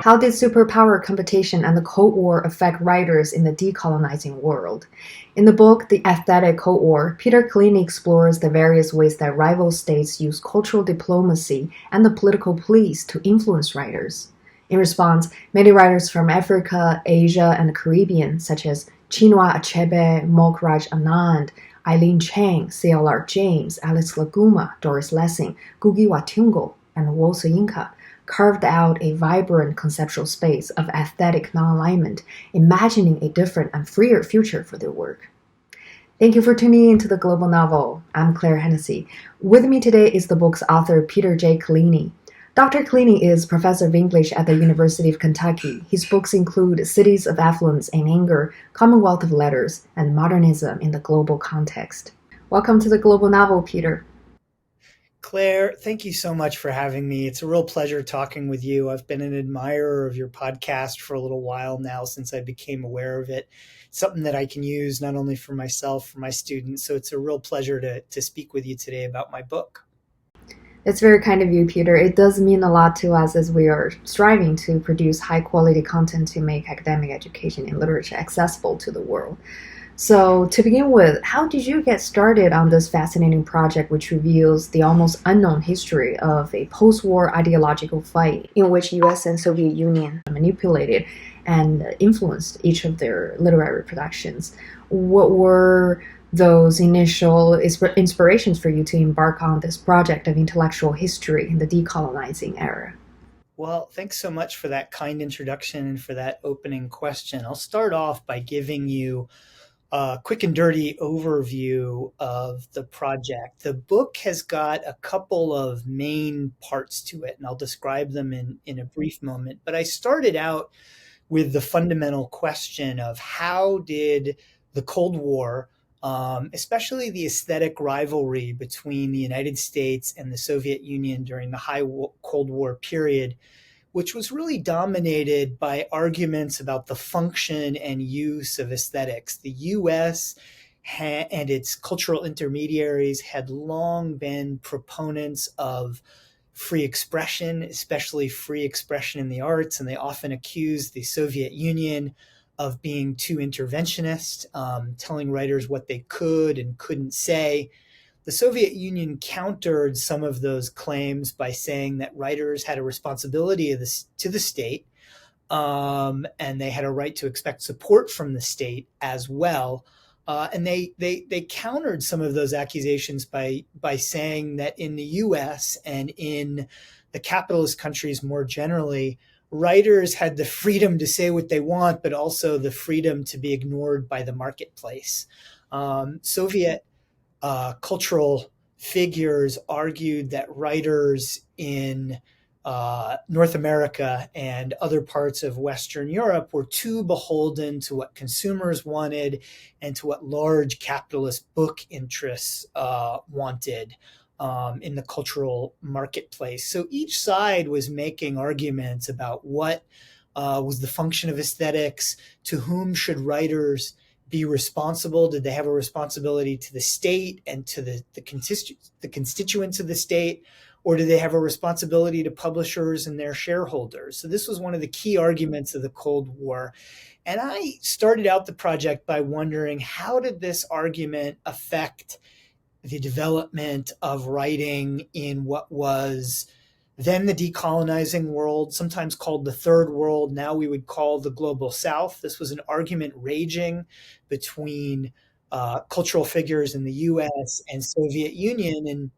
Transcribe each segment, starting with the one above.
How did superpower competition and the Cold War affect writers in the decolonizing world? In the book The Aesthetic Cold War, Peter Kalliney explores the various ways that rival states use cultural diplomacy and the political police to influence writers. In response, many writers from Africa, Asia, and the Caribbean, such as Chinua Achebe, Mulk Raj Anand, Eileen Chang, C.L.R. James, Alice Guma, Doris Lessing, Ngũgĩ Thiong'o, and Wole Soyinka, carved out a vibrant conceptual space of aesthetic nonalignment, imagining a different and freer future for their work. Thank you for tuning in to The Global Novel. I'm Claire Hennessy. With me today is the book's author, Peter J. Kalliney. Dr. Kalliney is professor of English at the University of Kentucky. His books include Cities of Affluence and Anger, Commonwealth of Letters, and Modernism in the Global Context. Welcome to The Global Novel, Peter. Claire, thank you so much for having me. It's a real pleasure talking with you. I've been an admirer of your podcast for a little while now since I became aware of it. It's something that I can use not only for myself, for my students. So it's a real pleasure to speak with you today about my book. That's very kind of you, Peter. It does mean a lot to us as we are striving to produce high-quality content to make academic education in literature accessible to the world. So, to begin with, how did you get started on this fascinating project which reveals the almost unknown history of a post-war ideological fight in which US and Soviet Union manipulated and influenced each of their literary productions? What were those initial inspirations for you to embark on this project of intellectual history in the decolonizing era? Well, thanks so much for that kind introduction and for that opening question. I'll start off by giving you a quick and dirty overview of the project. The book has got a couple of main parts to it, and I'll describe them in a brief moment. But I started out with the fundamental question of how did the Cold War, especially the aesthetic rivalry between the United States and the Soviet Union during the Cold War period, which was really dominated by arguments about the function and use of aesthetics. The U.S. and its cultural intermediaries had long been proponents of free expression, especially free expression in the arts, and they often accused the Soviet Union of being too interventionist, telling writers what they could and couldn't say. The Soviet Union countered some of those claims by saying that writers had a responsibility to the state, and they had a right to expect support from the state as well. And they countered some of those accusations by saying that in the U.S. and in the capitalist countries more generally, writers had the freedom to say what they want, but also the freedom to be ignored by the marketplace. Soviet cultural figures argued that writers in North America and other parts of Western Europe were too beholden to what consumers wanted and to what large capitalist book interests wanted in the cultural marketplace. So each side was making arguments about what was the function of aesthetics, to whom should writers be responsible? Did they have a responsibility to the state and to the constituents of the state? Or do they have a responsibility to publishers and their shareholders? So this was one of the key arguments of the Cold War. And I started out the project by wondering, how did this argument affect the development of writing in what was then the decolonizing world, sometimes called the Third World. Now we would call the Global South. This was an argument raging between cultural figures in the US and Soviet Union. And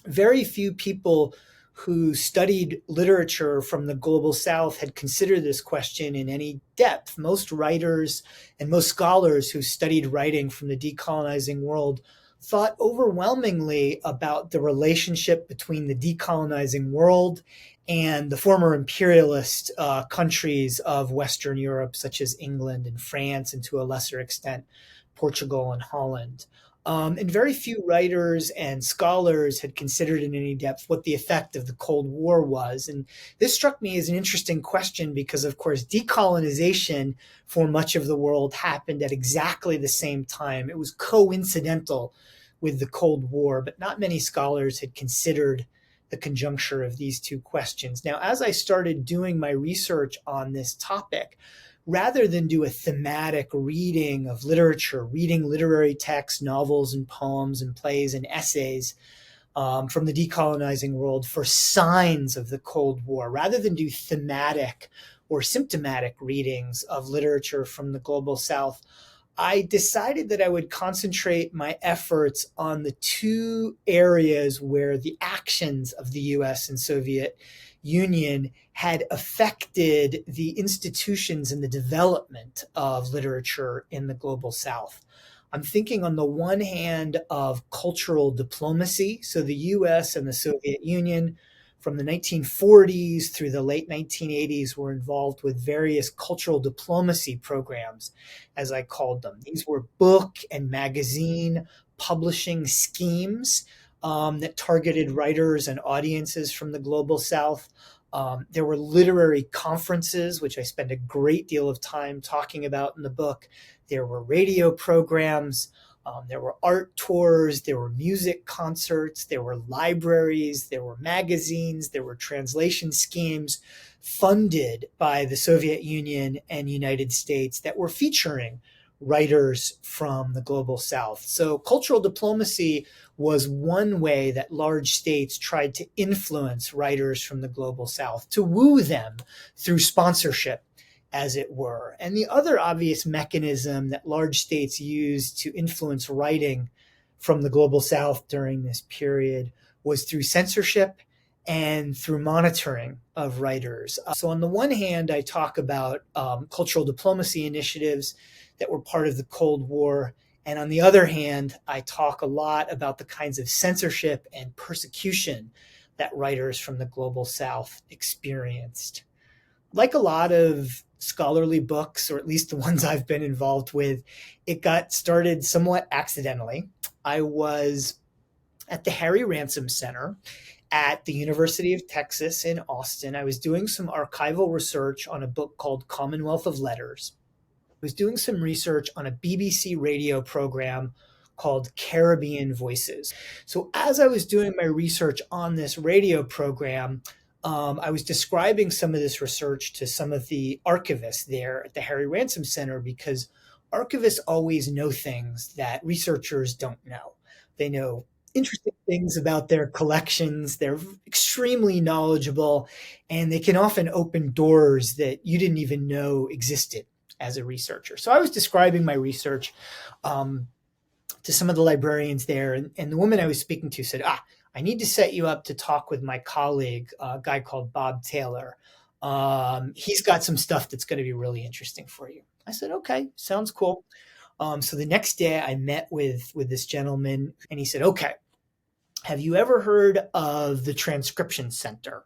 very few people who studied literature from the Global South had considered this question in any depth. Most writers and most scholars who studied writing from the decolonizing world thought overwhelmingly about the relationship between the decolonizing world and the former imperialist countries of Western Europe, such as England and France, and to a lesser extent, Portugal and Holland. And very few writers and scholars had considered in any depth what the effect of the Cold War was. And this struck me as an interesting question because, of course, decolonization for much of the world happened at exactly the same time. It was coincidental with the Cold War, but not many scholars had considered the conjuncture of these two questions. Now, as I started doing my research on this topic, rather than do a thematic reading of literature, reading literary texts, novels and poems and plays and essays from the decolonizing world for signs of the Cold War, rather than do thematic or symptomatic readings of literature from the global South, I decided that I would concentrate my efforts on the two areas where the actions of the US and Soviet Union had affected the institutions and the development of literature in the global South. I'm thinking on the one hand of cultural diplomacy. So the US and the Soviet Union from the 1940s through the late 1980s were involved with various cultural diplomacy programs, as I called them. These were book and magazine publishing schemes that targeted writers and audiences from the global South. There were literary conferences, which I spend a great deal of time talking about in the book. There were radio programs. There were art tours, there were music concerts, there were libraries, there were magazines, there were translation schemes funded by the Soviet Union and United States that were featuring writers from the global South. So cultural diplomacy was one way that large states tried to influence writers from the global South, to woo them through sponsorship, as it were. And the other obvious mechanism that large states used to influence writing from the global South during this period was through censorship and through monitoring of writers. So on the one hand, I talk about cultural diplomacy initiatives that were part of the Cold War. And on the other hand, I talk a lot about the kinds of censorship and persecution that writers from the global South experienced. Like a lot of scholarly books, or at least the ones I've been involved with, it got started somewhat accidentally. I was at the Harry Ransom Center at the University of Texas in Austin. I was doing some archival research on a book called Commonwealth of Letters. I was doing some research on a BBC radio program called Caribbean Voices. So as I was doing my research on this radio program, I was describing some of this research to some of the archivists there at the Harry Ransom Center, because archivists always know things that researchers don't know. They know interesting things about their collections. They're extremely knowledgeable, and they can often open doors that you didn't even know existed as a researcher. So I was describing my research to some of the librarians there, and the woman I was speaking to said, I need to set you up to talk with my colleague, a guy called Bob Taylor. He's got some stuff that's going to be really interesting for you. I said, okay, sounds cool. So the next day I met with this gentleman, and he said, okay, have you ever heard of the Transcription Center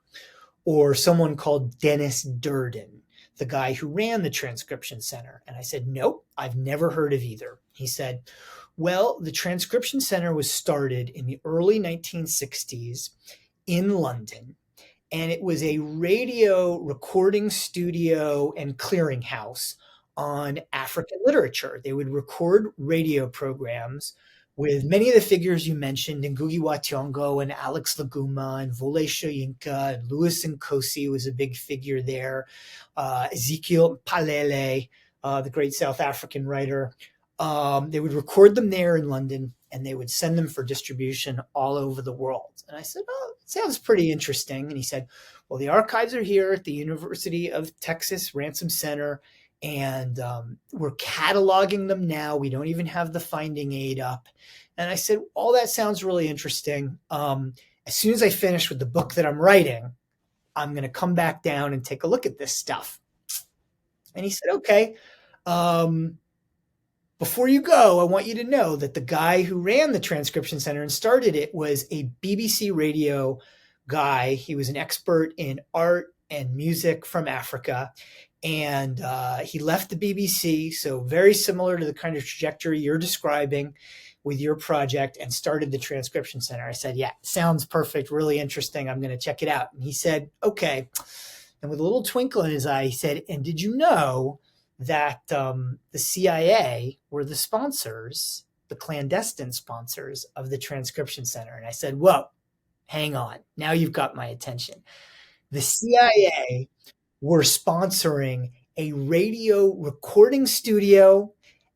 or someone called Dennis Durden, the guy who ran the Transcription Center? And I said, nope, I've never heard of either. He said, well, the Transcription Center was started in the early 1960s in London, and it was a radio recording studio and clearinghouse on African literature. They would record radio programs with many of the figures you mentioned, Ngũgĩ wa Thiong'o and Alex Laguma and Wole Soyinka, and Louis Nkosi was a big figure there, Ezekiel Palele, the great South African writer. They would record them there in London, and they would send them for distribution all over the world. And I said, oh, it sounds pretty interesting. And he said, well, the archives are here at the University of Texas Ransom Center, and we're cataloging them now. We don't even have the finding aid up. And I said, all that sounds really interesting. As soon as I finish with the book that I'm writing, I'm going to come back down and take a look at this stuff. And he said, okay. Before you go, I want you to know that the guy who ran the Transcription Center and started it was a BBC radio guy. He was an expert in art and music from Africa. And he left the BBC, so very similar to the kind of trajectory you're describing with your project, and started the Transcription Center. I said, yeah, sounds perfect, really interesting. I'm going to check it out. And he said, okay. And with a little twinkle in his eye, he said, and did you know that the CIA were the sponsors, the clandestine sponsors of the Transcription Center? And I said, whoa, hang on. Now you've got my attention. The CIA were sponsoring a radio recording studio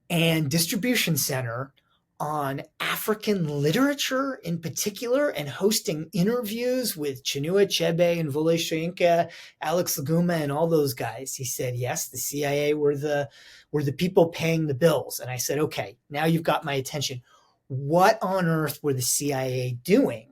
and distribution center on African literature in particular, and hosting interviews with Chinua Achebe and Wole Soyinka, Alex Guma, and all those guys. He said, yes, the CIA were the people paying the bills. And I said, okay, now you've got my attention. What on earth were the CIA doing?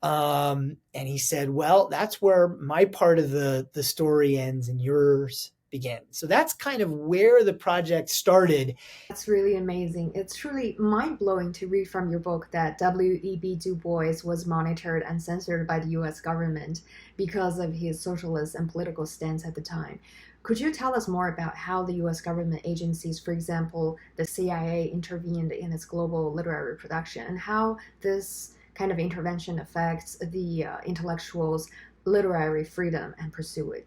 And he said, well, that's where my part of the story ends and yours begins. So that's kind of where the project started. That's really amazing. It's truly mind blowing to read from your book that W.E.B. Du Bois was monitored and censored by the US government because of his socialist and political stance at the time. Could you tell us more about how the US government agencies, for example, the CIA, intervened in its global literary production, and how this kind of intervention affects the intellectuals' literary freedom and pursuit?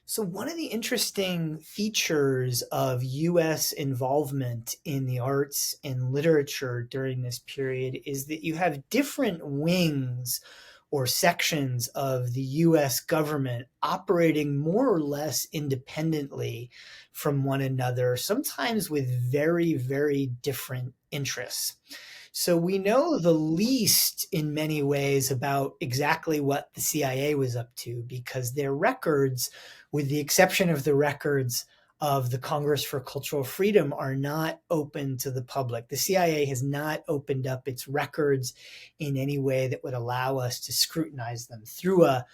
So, one of the interesting features of US involvement in the arts and literature during this period is that you have different wings or sections of the US government operating more or less independently from one another, sometimes with very, very different interests. So we know the least in many ways about exactly what the CIA was up to, because their records, with the exception of the records of the Congress for Cultural Freedom, are not open to the public. The CIA has not opened up its records in any way that would allow us to scrutinize them. Through a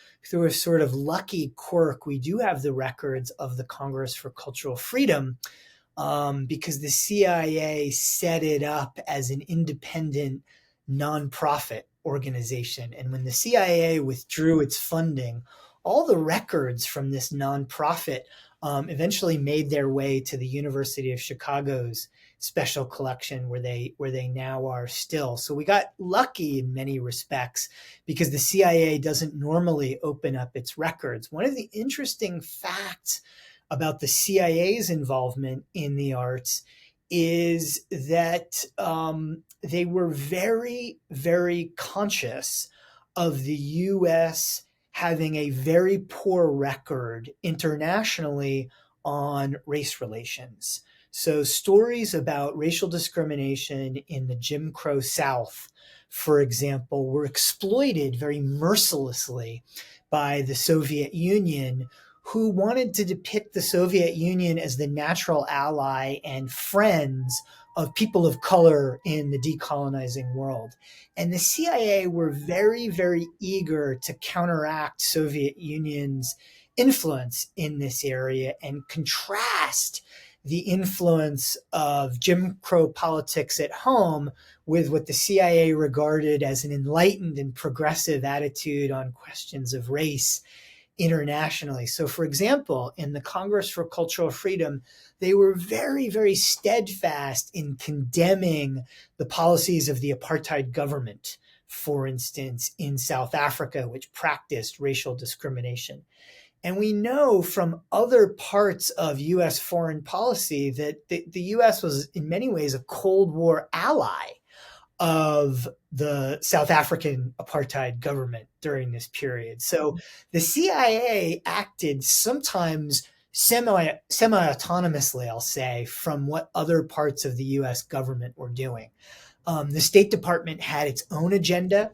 sort of lucky quirk, we do have the records of the Congress for Cultural Freedom, because the CIA set it up as an independent nonprofit organization. And when the CIA withdrew its funding, all the records from this nonprofit eventually made their way to the University of Chicago's special collection, where they now are still. So we got lucky in many respects, because the CIA doesn't normally open up its records. One of the interesting facts about the CIA's involvement in the arts is that they were very, very conscious of the US having a very poor record internationally on race relations. So stories about racial discrimination in the Jim Crow South, for example, were exploited very mercilessly by the Soviet Union, who wanted to depict the Soviet Union as the natural ally and friends of people of color in the decolonizing world. And the CIA were very, very eager to counteract Soviet Union's influence in this area and contrast the influence of Jim Crow politics at home with what the CIA regarded as an enlightened and progressive attitude on questions of race internationally. So, for example, in the Congress for Cultural Freedom, they were very, very steadfast in condemning the policies of the apartheid government, for instance, in South Africa, which practiced racial discrimination. And we know from other parts of US foreign policy that the US was in many ways a Cold War ally of the South African apartheid government during this period. So the CIA acted sometimes semi-autonomously, I'll say, from what other parts of the US government were doing. The State Department had its own agenda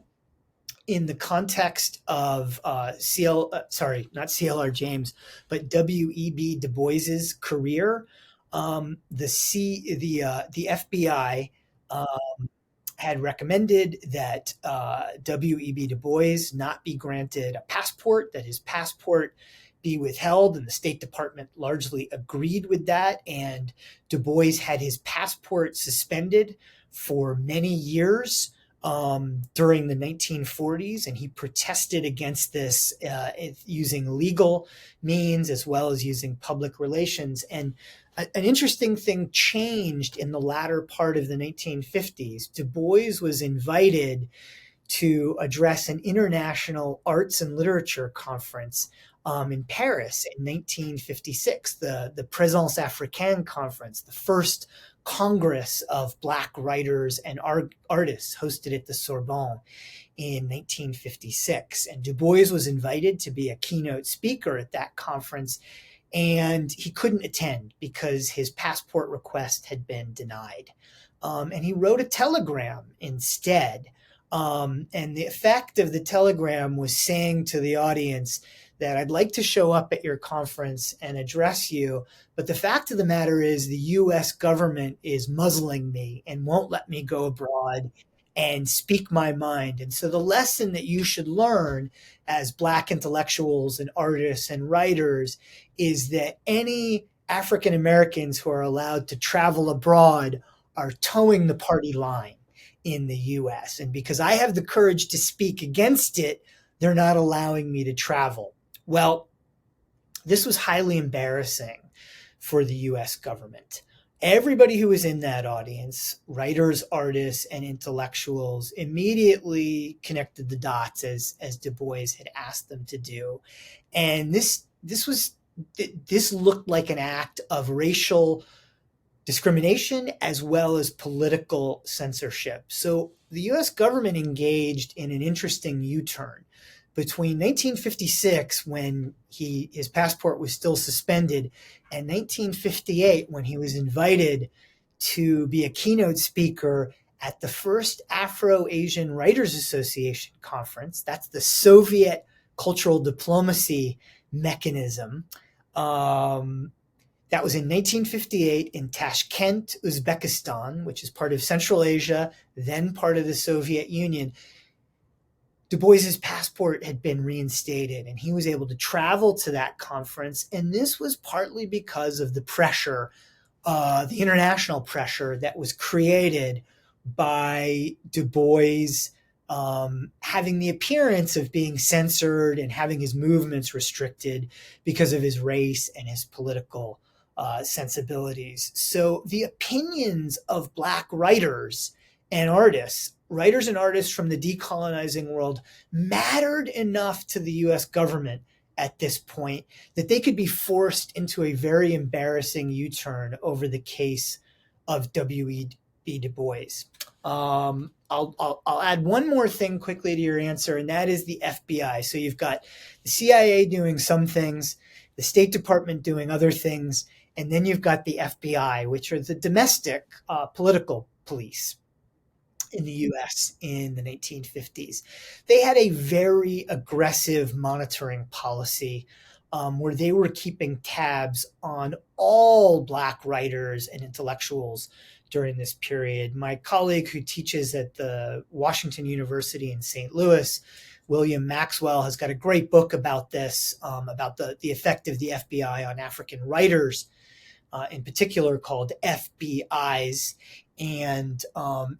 in the context of not C.L.R. James, but W.E.B. Du Bois's career. The FBI had recommended that W.E.B. Du Bois not be granted a passport, that his passport be withheld, and the State Department largely agreed with that. And Du Bois had his passport suspended for many years during the 1940s, and he protested against this using legal means as well as using public relations. And an interesting thing changed in the latter part of the 1950s. Du Bois was invited to address an international arts and literature conference in Paris in 1956, the Présence Africaine Conference, the first Congress of Black writers and artists hosted at the Sorbonne in 1956. And Du Bois was invited to be a keynote speaker at that conference, and he couldn't attend because his passport request had been denied. And he wrote a telegram instead. And the effect of the telegram was saying to the audience that I'd like to show up at your conference and address you, but the fact of the matter is the US government is muzzling me and won't let me go abroad and speak my mind. And so the lesson that you should learn as Black intellectuals and artists and writers is that any African Americans who are allowed to travel abroad are towing the party line in the US. And because I have the courage to speak against it, they're not allowing me to travel. Well, this was highly embarrassing for the US government. Everybody who was in that audience, writers, artists, and intellectuals, immediately connected the dots as Du Bois had asked them to do. And this looked like an act of racial discrimination as well as political censorship. So the US government engaged in an interesting U-turn. Between 1956, when his passport was still suspended, and 1958, when he was invited to be a keynote speaker at the first Afro-Asian Writers Association conference, that's the Soviet cultural diplomacy mechanism. That was in 1958 in Tashkent, Uzbekistan, which is part of Central Asia, then part of the Soviet Union. Du Bois's passport had been reinstated, and he was able to travel to that conference. And this was partly because of the pressure, the international pressure that was created by Du Bois having the appearance of being censored and having his movements restricted because of his race and his political sensibilities. So the opinions of Black writers and artists from the decolonizing world mattered enough to the US government at this point that they could be forced into a very embarrassing U-turn over the case of W.E.B. Du Bois. I'll add one more thing quickly to your answer, and that is the FBI. So you've got the CIA doing some things, the State Department doing other things, and then you've got the FBI, which are the domestic political police in the US in the 1950s. They had a very aggressive monitoring policy where they were keeping tabs on all Black writers and intellectuals during this period. My colleague who teaches at the Washington University in St. Louis, William Maxwell, has got a great book about this, about the effect of the FBI on African writers, in particular called FBIs. And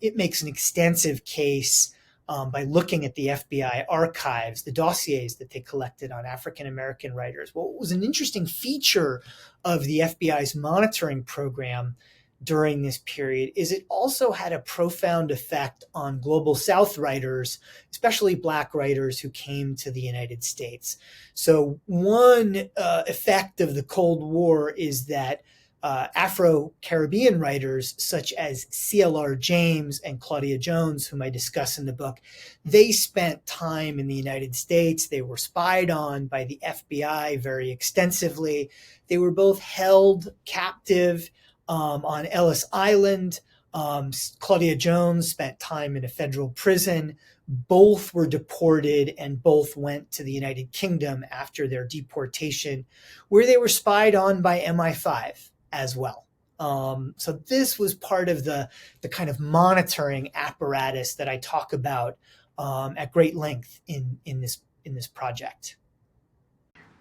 it makes an extensive case by looking at the FBI archives, the dossiers that they collected on African-American writers. What was an interesting feature of the FBI's monitoring program during this period is it also had a profound effect on Global South writers, especially Black writers who came to the United States. So one effect of the Cold War is that Afro-Caribbean writers such as C.L.R. James and Claudia Jones, whom I discuss in the book, they spent time in the United States. They were spied on by the FBI very extensively. They were both held captive on Ellis Island. Claudia Jones spent time in a federal prison. Both were deported and both went to the United Kingdom after their deportation, where they were spied on by MI5 as well. So this was part of the kind of monitoring apparatus that I talk about at great length in this project.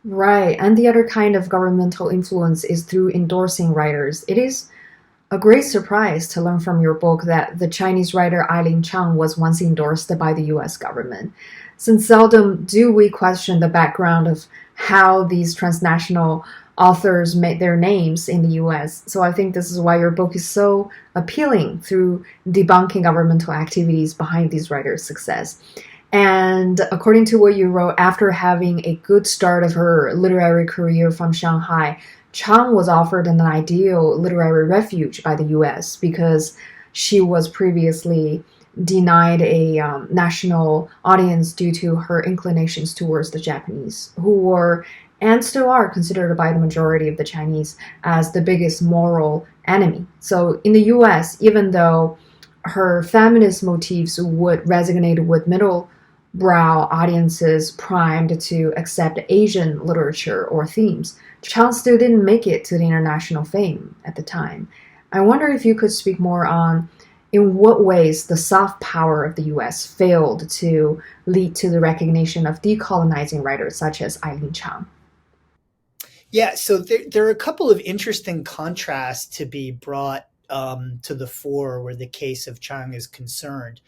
Right. And the other kind of governmental influence is through endorsing writers. It is a great surprise to learn from your book that the Chinese writer Eileen Chang was once endorsed by the US government. Since seldom do we question the background of how these transnational authors made their names in the US. So I think this is why your book is so appealing through debunking governmental activities behind these writers' success. And according to what you wrote, after having a good start of her literary career from Shanghai, Chang was offered an ideal literary refuge by the US because she was previously denied a national audience due to her inclinations towards the Japanese, who were and still are considered by the majority of the Chinese as the biggest moral enemy. So in the US, even though her feminist motifs would resonate with middle brow audiences primed to accept Asian literature or themes, Chang still didn't make it to the international fame at the time. I wonder if you could speak more on in what ways the soft power of the US failed to lead to the recognition of decolonizing writers such as Eileen Chang. Yeah, so there are a couple of interesting contrasts to be brought to the fore where the case of Chang is concerned.